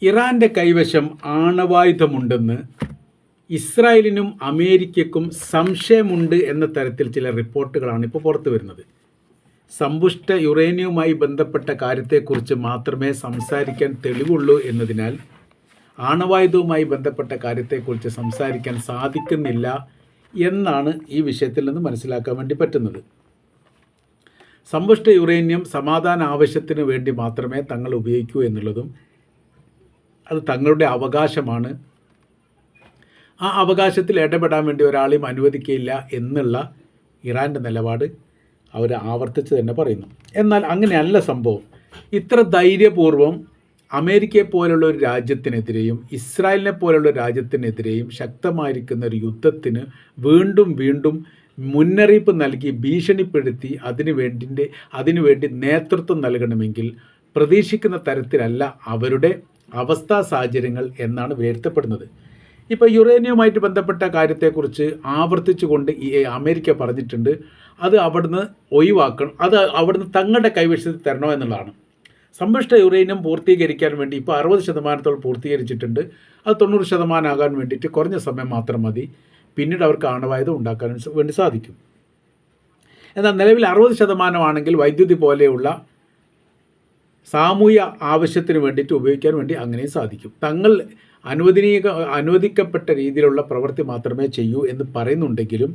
ഇറാൻ്റെ കൈവശം ആണവായുധമുണ്ടെന്ന് ഇസ്രായേലിനും അമേരിക്കയ്ക്കും സംശയമുണ്ട് എന്ന തരത്തിൽ ചില റിപ്പോർട്ടുകളാണ് ഇപ്പോൾ പുറത്തു വരുന്നത്. സമ്പുഷ്ട യുറേനിയവുമായി ബന്ധപ്പെട്ട കാര്യത്തെക്കുറിച്ച് മാത്രമേ സംസാരിക്കാൻ തെളിവുള്ളൂ എന്നതിനാൽ ആണവായുധവുമായി ബന്ധപ്പെട്ട കാര്യത്തെക്കുറിച്ച് സംസാരിക്കാൻ സാധിക്കുന്നില്ല എന്നാണ് ഈ വിഷയത്തിൽ നിന്ന് മനസ്സിലാക്കാൻ വേണ്ടി പറ്റുന്നത്. സമ്പുഷ്ട യുറേനിയം സമാധാന ആവശ്യത്തിന് വേണ്ടി മാത്രമേ തങ്ങൾ ഉപയോഗിക്കൂ എന്നുള്ളതും അത് തങ്ങളുടെ അവകാശമാണ്, ആ അവകാശത്തിൽ ഇടപെടാൻ വേണ്ടി ഒരാളെയും അനുവദിക്കുകയില്ല എന്നുള്ള ഇറാൻ്റെ നിലപാട് അവർ ആവർത്തിച്ച് തന്നെ പറയുന്നു. എന്നാൽ അങ്ങനെയല്ല സംഭവം. ഇത്ര ധൈര്യപൂർവ്വം അമേരിക്കയെ പോലുള്ള ഒരു രാജ്യത്തിനെതിരെയും ഇസ്രായേലിനെ പോലുള്ള രാജ്യത്തിനെതിരെയും ശക്തമായിരിക്കുന്ന ഒരു യുദ്ധത്തിന് വീണ്ടും വീണ്ടും മുന്നറിയിപ്പ് നൽകി ഭീഷണിപ്പെടുത്തി അതിനുവേണ്ടി നേതൃത്വം നൽകണമെങ്കിൽ പ്രതീക്ഷിക്കുന്ന തരത്തിലല്ല അവരുടെ അവസ്ഥാ സാഹചര്യങ്ങൾ എന്നാണ് വിലയിരുത്തപ്പെടുന്നത്. ഇപ്പോൾ യുറേനിയവുമായിട്ട് ബന്ധപ്പെട്ട കാര്യത്തെക്കുറിച്ച് ആവർത്തിച്ചുകൊണ്ട് അമേരിക്ക പറഞ്ഞിട്ടുണ്ട്, അത് അവിടുന്ന് ഒഴിവാക്കണം, അത് അവിടുന്ന് തങ്ങളുടെ കൈവശത്തിൽ തരണോ എന്നുള്ളതാണ്. സമ്പുഷ്ട യുറേനിയം പൂർത്തീകരിക്കാൻ വേണ്ടി ഇപ്പോൾ 60% പൂർത്തീകരിച്ചിട്ടുണ്ട്. അത് 90% ആകാൻ വേണ്ടിയിട്ട് കുറഞ്ഞ സമയം മാത്രം മതി. പിന്നീട് അവർക്ക് ആണവായുധം ഉണ്ടാക്കാൻ വേണ്ടി സാധിക്കും. എന്നാൽ നിലവിൽ 60% ആണെങ്കിൽ വൈദ്യുതി പോലെയുള്ള സാമൂഹ്യ ആവശ്യത്തിന് വേണ്ടിയിട്ട് ഉപയോഗിക്കാൻ വേണ്ടി അങ്ങനെയും സാധിക്കും. തങ്ങൾ അനുവദിക്കപ്പെട്ട രീതിയിലുള്ള പ്രവൃത്തി മാത്രമേ ചെയ്യൂ എന്ന് പറയുന്നുണ്ടെങ്കിലും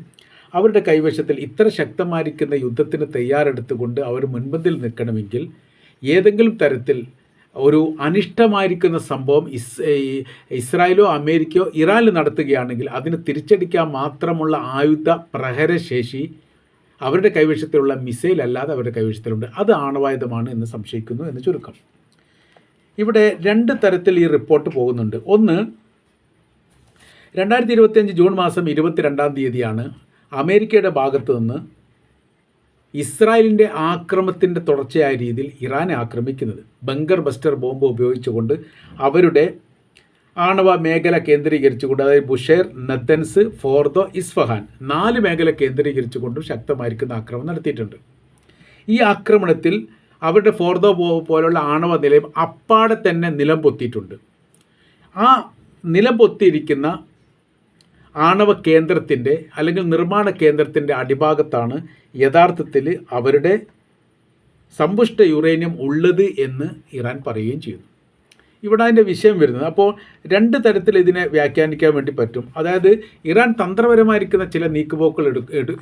അവരുടെ കൈവശത്തിൽ ഇത്ര ശക്തമായിരിക്കുന്ന യുദ്ധത്തിന് തയ്യാറെടുത്തുകൊണ്ട് അവർ മുൻപന്തിൽ നിൽക്കണമെങ്കിൽ ഏതെങ്കിലും തരത്തിൽ ഒരു അനിഷ്ടമായിരിക്കുന്ന സംഭവം ഇസ്രായേലോ അമേരിക്കയോ ഇറാനിൽ നടത്തുകയാണെങ്കിൽ അതിന് തിരിച്ചടിക്കാൻ മാത്രമുള്ള ആയുധ പ്രഹരശേഷി അവരുടെ കൈവശത്തിലുള്ള മിസൈൽ അല്ലാതെ അവരുടെ കൈവശത്തിലുണ്ട്. അത് ആണവായുധമാണ് എന്ന് സംശയിക്കുന്നു എന്ന് ചുരുക്കം. ഇവിടെ 2 തരത്തിൽ ഈ റിപ്പോർട്ട് പോകുന്നുണ്ട്. ഒന്ന്, 2025 ജൂൺ മാസം 22-ാം തീയതിയാണ് അമേരിക്കയുടെ ഭാഗത്തു നിന്ന് ഇസ്രായേലിൻ്റെ ആക്രമണത്തിൻ്റെ തുടർച്ചയായ രീതിയിൽ ഇറാനെ ആക്രമിക്കുന്നത്. ബങ്കർ ബസ്റ്റർ ബോംബ് ഉപയോഗിച്ചുകൊണ്ട് അവരുടെ ആണവ മേഖല കേന്ദ്രീകരിച്ചുകൊണ്ട്, അതായത് ബുഷേർ, നത്തൻസ്, ഫോർദോ, ഇസ്ഫഹാൻ 4 മേഖല കേന്ദ്രീകരിച്ചുകൊണ്ടും ശക്തമായിരിക്കുന്ന ആക്രമണം നടത്തിയിട്ടുണ്ട്. ഈ ആക്രമണത്തിൽ അവരുടെ ഫോർദോ പോലുള്ള ആണവ നിലയം അപ്പാടെ തന്നെ നിലം പൊത്തിയിട്ടുണ്ട്. ആ നിലം പൊത്തിയിരിക്കുന്ന ആണവ കേന്ദ്രത്തിൻ്റെ അല്ലെങ്കിൽ നിർമ്മാണ കേന്ദ്രത്തിൻ്റെ അടിഭാഗത്താണ് യഥാർത്ഥത്തിൽ അവരുടെ സമ്പുഷ്ട യുറേനിയം ഉള്ളത് എന്ന് ഇറാൻ പറയുകയും ചെയ്യുന്നു. ഇവിടെ അതിൻ്റെ വിഷയം വരുന്നത്. അപ്പോൾ 2 തരത്തിൽ ഇതിനെ വ്യാഖ്യാനിക്കാൻ വേണ്ടി പറ്റും. അതായത് ഇറാൻ തന്ത്രപരമായിരിക്കുന്ന ചില നീക്കുപോക്കുകൾ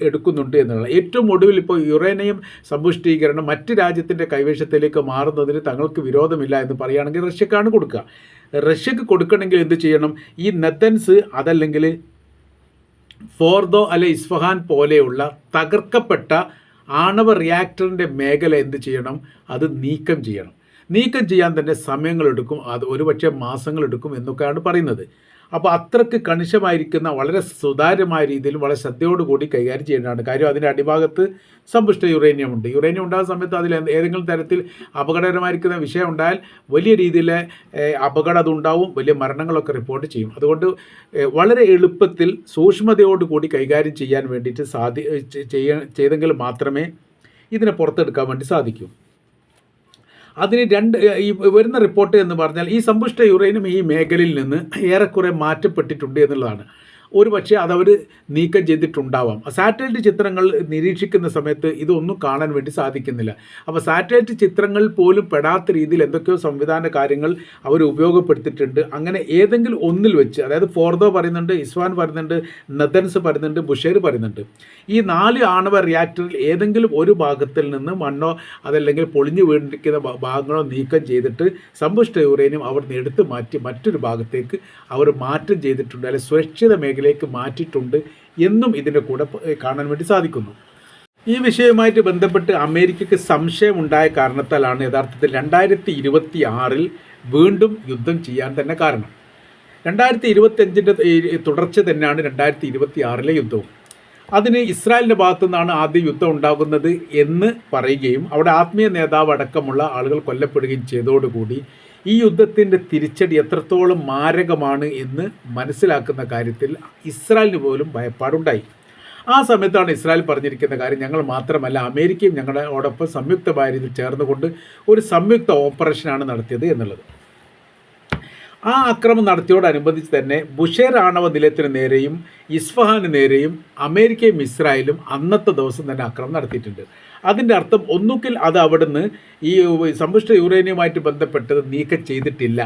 എടുക്കുന്നുണ്ട് എന്നുള്ളത്. ഏറ്റവും ഒടുവിൽ ഇപ്പോൾ യുറേനിയം സമ്പുഷ്ടീകരണം മറ്റ് രാജ്യത്തിൻ്റെ കൈവശത്തിലേക്ക് മാറുന്നതിന് തങ്ങൾക്ക് വിരോധമില്ല എന്ന് പറയുകയാണെങ്കിൽ റഷ്യക്കാണ് കൊടുക്കുക. റഷ്യക്ക് കൊടുക്കണമെങ്കിൽ എന്ത് ചെയ്യണം? ഈ നത്തൻസ് അതല്ലെങ്കിൽ ഫോർദോ അല്ലെ ഇസ്ഫഹാൻ പോലെയുള്ള തകർക്കപ്പെട്ട ആണവ റിയാക്ടറിൻ്റെ മേഖല എന്ത് ചെയ്യണം? അത് നീക്കം ചെയ്യണം. നീക്കം ചെയ്യാൻ തന്നെ സമയങ്ങളെടുക്കും, അത് ഒരുപക്ഷെ മാസങ്ങളെടുക്കും എന്നൊക്കെയാണ് പറയുന്നത്. അപ്പോൾ അത്രയ്ക്ക് കണിശമായിരിക്കുന്ന വളരെ സുതാര്യമായ രീതിയിൽ വളരെ ശ്രദ്ധയോടുകൂടി കൈകാര്യം ചെയ്യേണ്ടതാണ്. കാര്യം അതിൻ്റെ അടിഭാഗത്ത് സമ്പുഷ്ട യുറേനിയം ഉണ്ട്. യുറേനിയം ഉണ്ടാകുന്ന സമയത്ത് അതിൽ ഏതെങ്കിലും തരത്തിൽ അപകടകരമായിരിക്കുന്ന വിഷയം ഉണ്ടായാൽ വലിയ രീതിയിലെ അപകടം അതുണ്ടാവും, വലിയ മരണങ്ങളൊക്കെ റിപ്പോർട്ട് ചെയ്യും. അതുകൊണ്ട് വളരെ എളുപ്പത്തിൽ സൂക്ഷ്മതയോടുകൂടി കൈകാര്യം ചെയ്യാൻ വേണ്ടിയിട്ട് ചെയ്തെങ്കിൽ മാത്രമേ ഇതിനെ പുറത്തെടുക്കാൻ വേണ്ടി സാധിക്കൂ. അതിന് ഈ വരുന്ന റിപ്പോർട്ട് എന്ന് പറഞ്ഞാൽ ഈ സമ്പുഷ്ട യുറേനിയം ഈ മേഖലയിൽ നിന്ന് ഏറെക്കുറെ മാറ്റപ്പെട്ടിട്ടുണ്ട് എന്നുള്ളതാണ്. ഒരു പക്ഷേ അതവർ നീക്കം ചെയ്തിട്ടുണ്ടാവാം. സാറ്റലൈറ്റ് ചിത്രങ്ങൾ നിരീക്ഷിക്കുന്ന സമയത്ത് ഇതൊന്നും കാണാൻ വേണ്ടി സാധിക്കുന്നില്ല. അപ്പോൾ സാറ്റലൈറ്റ് ചിത്രങ്ങളിൽ പോലും പെടാത്ത രീതിയിൽ എന്തൊക്കെയോ സംവിധാന കാര്യങ്ങൾ അവർ ഉപയോഗപ്പെടുത്തിയിട്ടുണ്ട്. അങ്ങനെ ഏതെങ്കിലും ഒന്നിൽ വെച്ച്, അതായത് ഫോർദോ പറയുന്നുണ്ട്, ഇസ്ഫഹാൻ പറയുന്നുണ്ട്, നത്തൻസ് പറയുന്നുണ്ട്, ബുഷേർ പറയുന്നുണ്ട്, ഈ 4 ആണവ റിയാക്ടറിൽ ഏതെങ്കിലും ഒരു ഭാഗത്തിൽ നിന്ന് മണ്ണോ അതല്ലെങ്കിൽ പൊളിഞ്ഞു വീണിരിക്കുന്ന ഭാഗങ്ങളോ നീക്കം ചെയ്തിട്ട് സമ്പുഷ്ട യുറേനിയം അവർ എടുത്തു മാറ്റി മറ്റൊരു ഭാഗത്തേക്ക് അവർ മാറ്റം ചെയ്തിട്ടുണ്ട്, അല്ലെങ്കിൽ സുരക്ഷിത മേഖലയിലേക്ക് മാറ്റിയിട്ടുണ്ട് എന്നും ഇതിൻ്റെ കൂടെ കാണാൻ വേണ്ടി സാധിക്കുന്നു. ഈ വിഷയവുമായിട്ട് ബന്ധപ്പെട്ട് അമേരിക്കയ്ക്ക് സംശയമുണ്ടായ കാരണത്താലാണ് യഥാർത്ഥത്തിൽ 2026 വീണ്ടും യുദ്ധം ചെയ്യാൻ തന്നെ കാരണം. 2025 തുടർച്ച തന്നെയാണ് 2026 യുദ്ധവും. അതിന് ഇസ്രായേലിൻ്റെ ഭാഗത്തു നിന്നാണ് ആദ്യം യുദ്ധം ഉണ്ടാകുന്നത് എന്ന് പറയുകയും അവിടെ ആത്മീയ നേതാവ് അടക്കമുള്ള ആളുകൾ കൊല്ലപ്പെടുകയും ചെയ്തതോടുകൂടി ഈ യുദ്ധത്തിൻ്റെ തിരിച്ചടി എത്രത്തോളം മാരകമാണ് എന്ന് മനസ്സിലാക്കുന്ന കാര്യത്തിൽ ഇസ്രായേലിന് പോലും ഭയപ്പാടുണ്ടായി. ആ സമയത്താണ് ഇസ്രായേൽ പറഞ്ഞിരിക്കുന്ന കാര്യം, ഞങ്ങൾ മാത്രമല്ല അമേരിക്കയും ഞങ്ങളോടൊപ്പം സംയുക്തമായ രീതിയിൽ ചേർന്നുകൊണ്ട് ഒരു സംയുക്ത ഓപ്പറേഷനാണ് നടത്തിയത് എന്നുള്ളത്. ആ ആക്രമണം നടത്തിയോടനുബന്ധിച്ച് തന്നെ ബുഷേർ ആണവ നിലയത്തിന് നേരെയും ഇസ്ഫഹാന് നേരെയും അമേരിക്കയും ഇസ്രായേലും അന്നത്തെ ദിവസം തന്നെ ആക്രമണം നടത്തിയിട്ടുണ്ട്. അതിൻ്റെ അർത്ഥം ഒന്നുകിൽ അത് അവിടുന്ന് ഈ സമ്പുഷ്ട യുറേനിയവുമായിട്ട് ബന്ധപ്പെട്ടത് നീക്കം ചെയ്തിട്ടില്ല,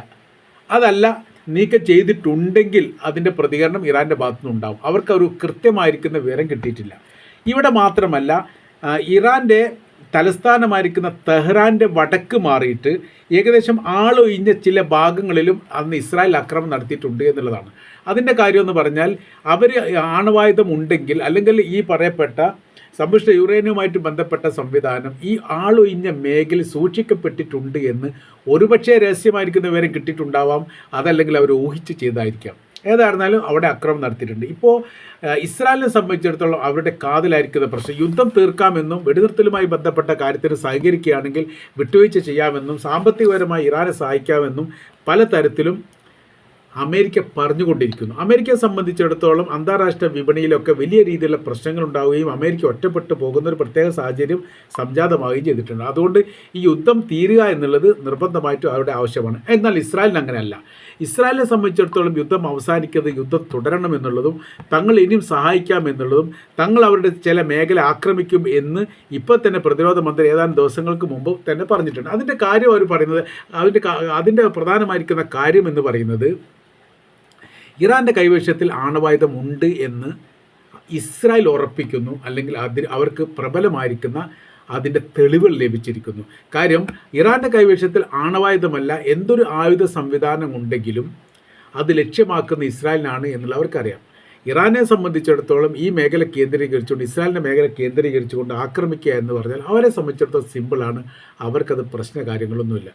അതല്ല നീക്കം ചെയ്തിട്ടുണ്ടെങ്കിൽ അതിൻ്റെ പ്രതികരണം ഇറാൻ്റെ ഭാഗത്തുനിന്നുണ്ടാവും. അവർക്ക് ഒരു കൃത്യമായിരിക്കുന്ന വിവരം കിട്ടിയിട്ടില്ല. ഇവിടെ മാത്രമല്ല, ഇറാൻ്റെ തലസ്ഥാനമായിരിക്കുന്ന തെഹ്റാൻ്റെ വടക്ക് മാറിയിട്ട് ഏകദേശം ആളൊഴിഞ്ഞ ചില ഭാഗങ്ങളിലും അന്ന് ഇസ്രായേൽ ആക്രമണം നടത്തിയിട്ടുണ്ട് എന്നുള്ളതാണ്. അതിൻ്റെ കാര്യമെന്ന് പറഞ്ഞാൽ അവർ ആണവായുധം ഉണ്ടെങ്കിൽ, അല്ലെങ്കിൽ ഈ പറയപ്പെട്ട സമ്പുഷ്ട യുറേനിയവുമായിട്ട് ബന്ധപ്പെട്ട സംവിധാനം ഈ ആളൊഴിഞ്ഞ മേഖലയിൽ സൂക്ഷിക്കപ്പെട്ടിട്ടുണ്ട് എന്ന് ഒരുപക്ഷെ രഹസ്യമായിരിക്കുന്ന വിവരം കിട്ടിയിട്ടുണ്ടാവാം, അതല്ലെങ്കിൽ അവർ ഊഹിച്ച് ചെയ്തായിരിക്കാം. ഏതായിരുന്നാലും അവിടെ ആക്രമണം നടത്തിയിട്ടുണ്ട്. ഇപ്പോൾ ഇസ്രായേലിനെ സംബന്ധിച്ചിടത്തോളം അവരുടെ കാതിലായിരിക്കുന്ന പ്രശ്നം യുദ്ധം തീർക്കാമെന്നും വെടിനിർത്തലുമായി ബന്ധപ്പെട്ട കാര്യത്തിന് സഹകരിക്കുകയാണെങ്കിൽ വിട്ടുവീഴ്ച ചെയ്യാമെന്നും സാമ്പത്തികപരമായി ഇറാനെ സഹായിക്കാമെന്നും പലതരത്തിലും അമേരിക്ക പറഞ്ഞുകൊണ്ടിരിക്കുന്നു. അമേരിക്കയെ സംബന്ധിച്ചിടത്തോളം അന്താരാഷ്ട്ര വിപണിയിലൊക്കെ വലിയ രീതിയിലുള്ള പ്രശ്നങ്ങൾ ഉണ്ടാവുകയും അമേരിക്ക ഒറ്റപ്പെട്ടു പോകുന്ന ഒരു പ്രത്യേക സാഹചര്യം സംജാതമാവുകയും ചെയ്തിട്ടുണ്ട്. അതുകൊണ്ട് ഈ യുദ്ധം തീരുക എന്നുള്ളത് നിർബന്ധമായിട്ടും അവരുടെ ആവശ്യമാണ്. എന്നാൽ ഇസ്രായേലിന് അങ്ങനെയല്ല. ഇസ്രായേലിനെ സംബന്ധിച്ചിടത്തോളം യുദ്ധം അവസാനിക്കുന്നത് യുദ്ധം തുടരണമെന്നുള്ളതും തങ്ങൾ ഇനിയും സഹായിക്കാമെന്നുള്ളതും തങ്ങൾ അവരുടെ ചില മേഖല ആക്രമിക്കും എന്ന് ഇപ്പോൾ തന്നെ പ്രതിരോധ മന്ത്രി ഏതാനും ദിവസങ്ങൾക്ക് മുമ്പ് തന്നെ പറഞ്ഞിട്ടുണ്ട്. അതിൻ്റെ കാര്യം അവർ പറയുന്നത്, അതിൻ്റെ പ്രധാനമായിരിക്കുന്ന കാര്യം എന്ന് പറയുന്നത് ഇറാൻ്റെ കൈവശത്തിൽ ആണവായുധം ഉണ്ട് എന്ന് ഇസ്രായേൽ ഉറപ്പിക്കുന്നു, അല്ലെങ്കിൽ അവർക്ക് പ്രബലമായിരിക്കുന്ന അതിൻ്റെ തെളിവുകൾ ലഭിച്ചിരിക്കുന്നു. കാര്യം ഇറാൻ്റെ കൈവശത്തിൽ ആണവായുധമല്ല, എന്തൊരു ആയുധ സംവിധാനം ഉണ്ടെങ്കിലും അത് ലക്ഷ്യമാക്കുന്ന ഇസ്രായേലിനാണ് എന്നുള്ള അവർക്കറിയാം. ഇറാനെ സംബന്ധിച്ചിടത്തോളം ഈ മേഖല കേന്ദ്രീകരിച്ചുകൊണ്ട്, ഇസ്രായേലിൻ്റെ മേഖല കേന്ദ്രീകരിച്ചുകൊണ്ട് ആക്രമിക്കുക എന്ന് പറഞ്ഞാൽ അവരെ സംബന്ധിച്ചിടത്തോളം സിമ്പിളാണ്, അവർക്കത് പ്രശ്ന കാര്യങ്ങളൊന്നുമില്ല.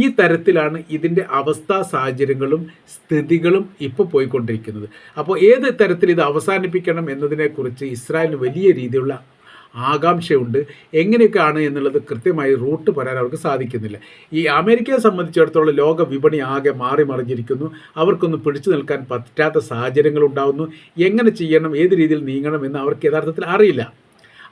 ഈ തരത്തിലാണ് ഇതിൻ്റെ അവസ്ഥാ സാഹചര്യങ്ങളും സ്ഥിതികളും ഇപ്പോൾ പോയിക്കൊണ്ടിരിക്കുന്നത്. അപ്പോൾ ഏത് തരത്തിൽ ഇത് അവസാനിപ്പിക്കണം എന്നതിനെക്കുറിച്ച് ഇസ്രായേലിന് വലിയ രീതിയിലുള്ള ആകാംക്ഷയുണ്ട്. എങ്ങനെയൊക്കെയാണ് എന്നുള്ളത് കൃത്യമായി റൂട്ട് പറയാൻ അവർക്ക് സാധിക്കുന്നില്ല. ഈ അമേരിക്കയെ സംബന്ധിച്ചിടത്തോളം ലോക വിപണി ആകെ മാറി മറിഞ്ഞിരിക്കുന്നു. അവർക്കൊന്നും പിടിച്ചു നിൽക്കാൻ പറ്റാത്ത സാഹചര്യങ്ങൾ ഉണ്ടാകുന്നു. എങ്ങനെ ചെയ്യണം, ഏത് രീതിയിൽ നീങ്ങണം എന്ന് അവർക്ക് യഥാർത്ഥത്തിൽ അറിയില്ല.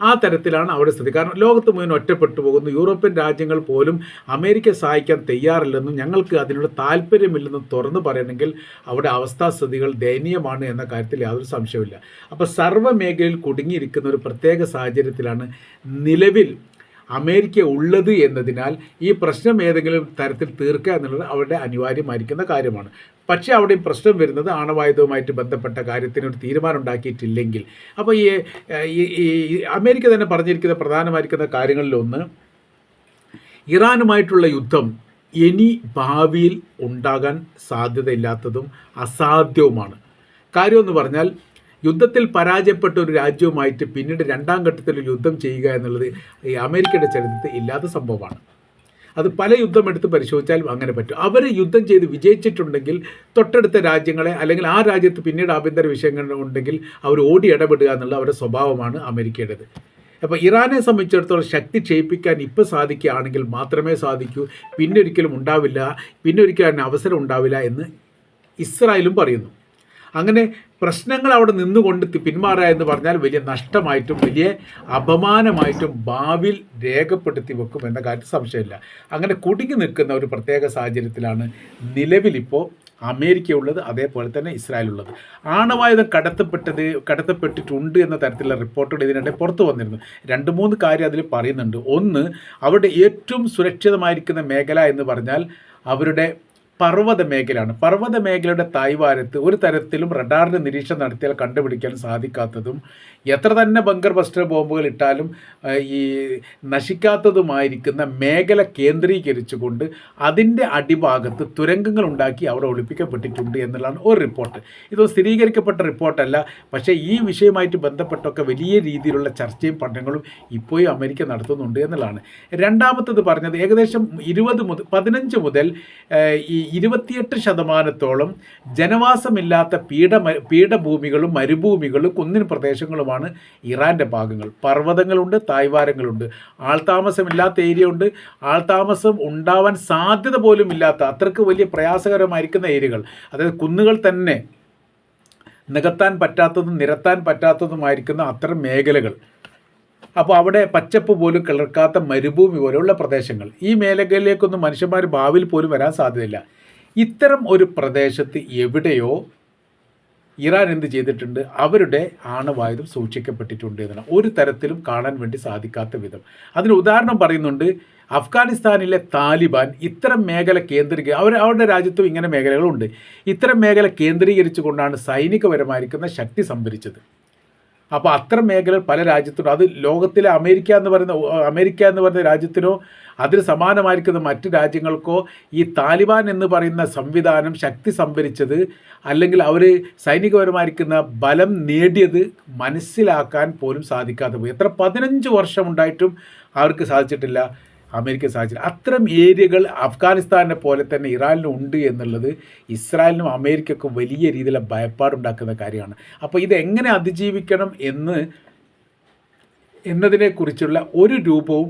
ആ തരത്തിലാണ് അവിടെ സ്ഥിതി. കാരണം ലോകത്ത് മുഴുവൻ ഒറ്റപ്പെട്ടു പോകുന്നു. യൂറോപ്യൻ രാജ്യങ്ങൾ പോലും അമേരിക്ക സഹായിക്കാൻ തയ്യാറില്ലെന്നും ഞങ്ങൾക്ക് അതിനുള്ള താല്പര്യമില്ലെന്നും തുറന്നു പറയണമെങ്കിൽ അവിടെ അവസ്ഥാസ്ഥിതികൾ ദയനീയമാണ് എന്ന കാര്യത്തിൽ യാതൊരു സംശയമില്ല. അപ്പോൾ സർവ്വ മേഖലയിൽ കുടുങ്ങിയിരിക്കുന്ന ഒരു പ്രത്യേക സാഹചര്യത്തിലാണ് നിലവിൽ അമേരിക്ക ഉള്ളത് എന്നതിനാൽ ഈ പ്രശ്നം ഏതെങ്കിലും തരത്തിൽ തീർക്കുക എന്നുള്ളത് അവരുടെ അനിവാര്യമായിരിക്കുന്ന കാര്യമാണ്. പക്ഷേ അവിടെയും പ്രശ്നം വരുന്നത് ആണവായുധവുമായിട്ട് ബന്ധപ്പെട്ട കാര്യത്തിന് ഒരു തീരുമാനം ഉണ്ടാക്കിയിട്ടില്ലെങ്കിൽ. അപ്പോൾ ഈ അമേരിക്ക തന്നെ പറഞ്ഞിരിക്കുന്ന പ്രധാനമായിരിക്കുന്ന കാര്യങ്ങളിലൊന്ന്, ഇറാനുമായിട്ടുള്ള യുദ്ധം ഇനി ഭാവിയിൽ ഉണ്ടാകാൻ സാധ്യതയില്ലാത്തതും അസാധ്യവുമാണ്. കാര്യമെന്ന് പറഞ്ഞാൽ യുദ്ധത്തിൽ പരാജയപ്പെട്ട ഒരു രാജ്യവുമായിട്ട് പിന്നീട് രണ്ടാം ഘട്ടത്തിൽ യുദ്ധം ചെയ്യുക എന്നുള്ളത് ഈ അമേരിക്കയുടെ ചരിത്രത്തിൽ ഇല്ലാത്ത സംഭവമാണ്. അത് പല യുദ്ധം എടുത്ത് പരിശോധിച്ചാലും അങ്ങനെ പറ്റും. അവർ യുദ്ധം ചെയ്ത് വിജയിച്ചിട്ടുണ്ടെങ്കിൽ തൊട്ടടുത്ത രാജ്യങ്ങളെ, അല്ലെങ്കിൽ ആ രാജ്യത്ത് പിന്നീട് ആഭ്യന്തര വിഷയങ്ങൾ ഉണ്ടെങ്കിൽ അവർ ഓടി ഇടപെടുക എന്നുള്ള അവരുടെ സ്വഭാവമാണ് അമേരിക്കയുടേത്. അപ്പോൾ ഇറാനെ സംബന്ധിച്ചിടത്തോളം ശക്തി ക്ഷയിപ്പിക്കാൻ ഇപ്പോൾ സാധിക്കുകയാണെങ്കിൽ മാത്രമേ സാധിക്കൂ, പിന്നെ ഒരിക്കലും ഉണ്ടാവില്ല, പിന്നെ ഒരിക്കലും അതിന് അവസരം ഉണ്ടാവില്ല എന്ന് ഇസ്രായേലും പറയുന്നു. അങ്ങനെ പ്രശ്നങ്ങൾ അവിടെ നിന്നുകൊണ്ട് പിന്മാറുക എന്ന് പറഞ്ഞാൽ വലിയ നഷ്ടമായിട്ടും വലിയ അപമാനമായിട്ടും ഭാവിയിൽ രേഖപ്പെടുത്തി വെക്കും എന്ന കാര്യത്തിൽ സംശയമില്ല. അങ്ങനെ കുടുങ്ങി നിൽക്കുന്ന ഒരു പ്രത്യേക സാഹചര്യത്തിലാണ് നിലവിലിപ്പോൾ അമേരിക്കയുള്ളത്, അതേപോലെ തന്നെ ഇസ്രായേലുള്ളത്. ആണവായുധം കടത്തപ്പെട്ടിട്ടുണ്ട് എന്ന തരത്തിലുള്ള റിപ്പോർട്ടുകൾ ഇതിനിടെ പുറത്തു വന്നിരുന്നു. 2-3 കാര്യം അതിൽ പറയുന്നുണ്ട്. ഒന്ന്, അവിടെ ഏറ്റവും സുരക്ഷിതമായിരിക്കുന്ന മേഖല എന്ന് പറഞ്ഞാൽ അവരുടെ പർവ്വത മേഖലയാണ്. പർവ്വത മേഖലയുടെ തായ്വാരത്ത് ഒരു തരത്തിലും റഡാറിൻ്റെ നിരീക്ഷണം നടത്തിയാൽ കണ്ടുപിടിക്കാൻ സാധിക്കാത്തതും എത്ര തന്നെ ബങ്കർ ബസ്റ്റർ ബോംബുകൾ ഇട്ടാലും ഈ നശിക്കാത്തതുമായിരിക്കുന്ന മേഖല കേന്ദ്രീകരിച്ചുകൊണ്ട് അതിൻ്റെ അടിഭാഗത്ത് തുരങ്കങ്ങൾ ഉണ്ടാക്കി അവിടെ ഒളിപ്പിക്കപ്പെട്ടിട്ടുണ്ട് എന്നുള്ളതാണ് ഒരു റിപ്പോർട്ട്. ഇത് സ്ഥിരീകരിക്കപ്പെട്ട റിപ്പോർട്ടല്ല, പക്ഷേ ഈ വിഷയമായിട്ട് ബന്ധപ്പെട്ടൊക്കെ വലിയ രീതിയിലുള്ള ചർച്ചയും പഠനങ്ങളും ഇപ്പോഴും അമേരിക്ക നടത്തുന്നുണ്ട് എന്നുള്ളതാണ്. രണ്ടാമത്തത് പറഞ്ഞത് ഏകദേശം 15 മുതൽ ഈ 28% ജനവാസമില്ലാത്ത പീഠഭൂമികളും മരുഭൂമികളും കുന്നിൻ പ്രദേശങ്ങളുമാണ് ഇറാൻ്റെ ഭാഗങ്ങൾ. പർവ്വതങ്ങളുണ്ട്, തായ്വാരങ്ങളുണ്ട്, ആൾതാമസമില്ലാത്ത ഏരിയ ഉണ്ട്, ആൾതാമസം ഉണ്ടാവാൻ സാധ്യത പോലും ഇല്ലാത്ത അത്രയ്ക്ക് വലിയ പ്രയാസകരമായിരിക്കുന്ന ഏരിയകൾ, അതായത് കുന്നുകൾ തന്നെ നികത്താൻ പറ്റാത്തതും നിരത്താൻ പറ്റാത്തതുമായിരിക്കുന്ന അത്തരം മേഖലകൾ. അപ്പോൾ അവിടെ പച്ചപ്പ് പോലും കിളർക്കാത്ത മരുഭൂമി പോലെയുള്ള പ്രദേശങ്ങൾ, ഈ മേഖലയിലേക്കൊന്നും മനുഷ്യന്മാർ ഭാവിയിൽ പോലും വരാൻ സാധ്യതയില്ല. ഇത്തരം ഒരു പ്രദേശത്ത് എവിടെയോ ഇറാൻ എന്ത് ചെയ്തിട്ടുണ്ട്, അവരുടെ ആണവായുധം സൂക്ഷിക്കപ്പെട്ടിട്ടുണ്ട് എന്നാണ് ഒരു തരത്തിലും കാണാൻ വേണ്ടി സാധിക്കാത്ത വിധം. അതിന് ഉദാഹരണം പറയുന്നുണ്ട്, അഫ്ഗാനിസ്ഥാനിലെ താലിബാൻ ഇത്തരം മേഖല അവരുടെ രാജ്യത്തും ഇങ്ങനെ മേഖലകളുണ്ട്. ഇത്തരം മേഖല കേന്ദ്രീകരിച്ചു കൊണ്ടാണ് സൈനികപരമായിരിക്കുന്ന ശക്തി സംഭരിച്ചത്. അപ്പോൾ അത്തരം മേഖലകൾ പല രാജ്യത്തുണ്ട്. അത് ലോകത്തിലെ അമേരിക്ക എന്ന് പറയുന്ന രാജ്യത്തിനോ അതിന് സമാനമായിരിക്കുന്ന മറ്റ് രാജ്യങ്ങൾക്കോ ഈ താലിബാൻ എന്ന് പറയുന്ന സംവിധാനം ശക്തി സംഭരിച്ചത് അല്ലെങ്കിൽ അവർ സൈനികപരമായിരിക്കുന്ന ബലം നേടിയത് മനസ്സിലാക്കാൻ പോലും സാധിക്കാതെ പോയി. എത്ര 15 വർഷം ഉണ്ടായിട്ടും അവർക്ക് സാധിച്ചിട്ടില്ല, അമേരിക്ക സാധിച്ചില്ല. അത്തരം ഏരിയകൾ അഫ്ഗാനിസ്ഥാനെ പോലെ തന്നെ ഇറാനിലും ഉണ്ട് എന്നുള്ളത് ഇസ്രായേലിനും അമേരിക്കയ്ക്കും വലിയ രീതിയിലുള്ള ഭയപ്പാടുണ്ടാക്കുന്ന കാര്യമാണ്. അപ്പോൾ ഇതെങ്ങനെ അതിജീവിക്കണം എന്നതിനെക്കുറിച്ചുള്ള ഒരു രൂപവും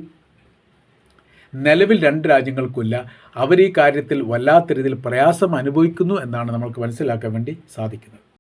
നിലവിൽ 2 രാജ്യങ്ങൾക്കുമില്ല. അവർ ഈ കാര്യത്തിൽ വല്ലാത്ത രീതിയിൽ പ്രയാസം അനുഭവിക്കുന്നു എന്നാണ് നമ്മൾക്ക് മനസ്സിലാക്കാൻ വേണ്ടി സാധിക്കുന്നത്.